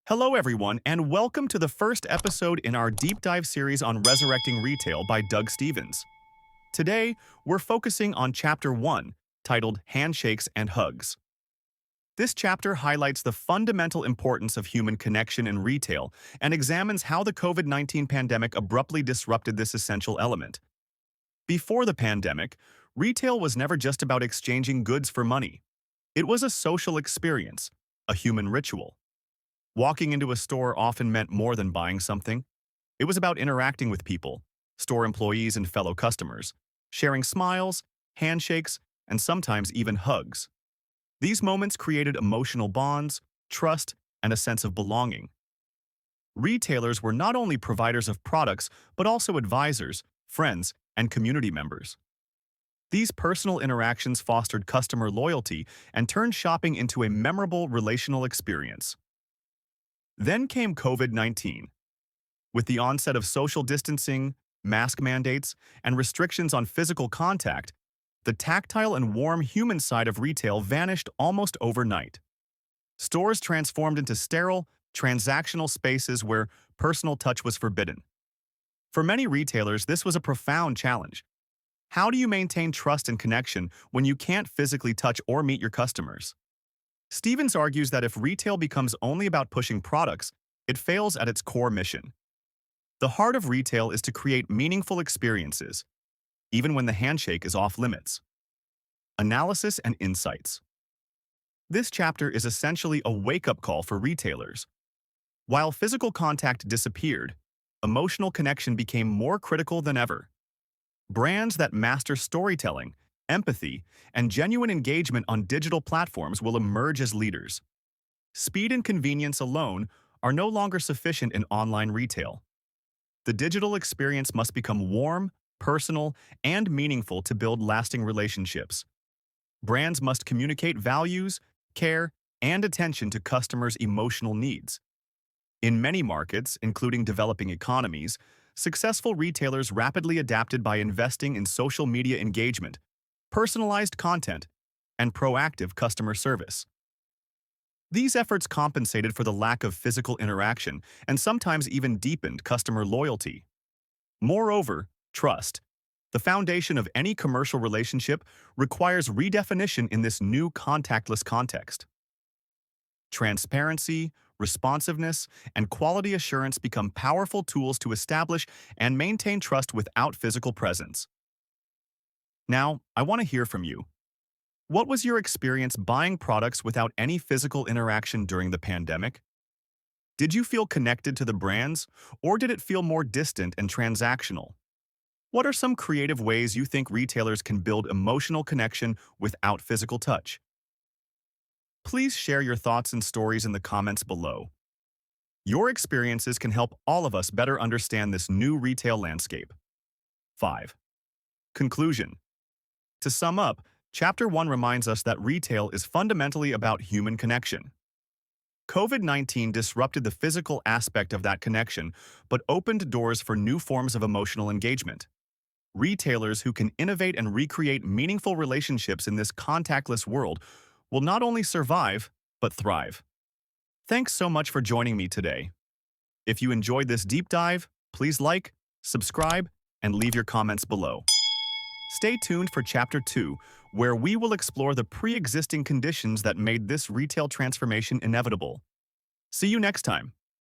Hello, everyone, and welcome to the first episode in our deep dive series on Resurrecting Retail by Doug Stevens. Today, we're focusing on Chapter 1, titled Handshakes and Hugs. This chapter highlights the fundamental importance of human connection in retail and examines how the COVID-19 pandemic abruptly disrupted this essential element. Before the pandemic, retail was never just about exchanging goods for money. It was a social experience, a human ritual. Walking into a store often meant more than buying something. It was about interacting with people, store employees and fellow customers, sharing smiles, handshakes, and sometimes even hugs. These moments created emotional bonds, trust, and a sense of belonging. Retailers were not only providers of products, but also advisors, friends, and community members. These personal interactions fostered customer loyalty and turned shopping into a memorable relational experience. Then came COVID-19. With the onset of social distancing, mask mandates, and restrictions on physical contact, the tactile and warm human side of retail vanished almost overnight. Stores transformed into sterile, transactional spaces where personal touch was forbidden. For many retailers, this was a profound challenge. How do you maintain trust and connection when you can't physically touch or meet your customers? Stevens argues that if retail becomes only about pushing products, it fails at its core mission. The heart of retail is to create meaningful experiences, even when the handshake is off limits. Analysis and insights. This chapter is essentially a wake-up call for retailers. While physical contact disappeared, emotional connection became more critical than ever. Brands that master storytelling, empathy, and genuine engagement on digital platforms will emerge as leaders. Speed and convenience alone are no longer sufficient in online retail. The digital experience must become warm, personal, and meaningful to build lasting relationships. Brands must communicate values, care, and attention to customers' emotional needs. In many markets, including developing economies, successful retailers rapidly adapted by investing in social media engagement, personalized content, and proactive customer service. These efforts compensated for the lack of physical interaction and sometimes even deepened customer loyalty. Moreover, trust, the foundation of any commercial relationship, requires redefinition in this new contactless context. Transparency, responsiveness, and quality assurance become powerful tools to establish and maintain trust without physical presence. Now, I want to hear from you. What was your experience buying products without any physical interaction during the pandemic? Did you feel connected to the brands, or did it feel more distant and transactional? What are some creative ways you think retailers can build emotional connection without physical touch? Please share your thoughts and stories in the comments below. Your experiences can help all of us better understand this new retail landscape. 5. Conclusion. To sum up, Chapter 1 reminds us that retail is fundamentally about human connection. COVID-19 disrupted the physical aspect of that connection, but opened doors for new forms of emotional engagement. Retailers who can innovate and recreate meaningful relationships in this contactless world will not only survive, but thrive. Thanks so much for joining me today. If you enjoyed this deep dive, please like, subscribe, and leave your comments below. Stay tuned for Chapter 2, where we will explore the pre-existing conditions that made this retail transformation inevitable. See you next time.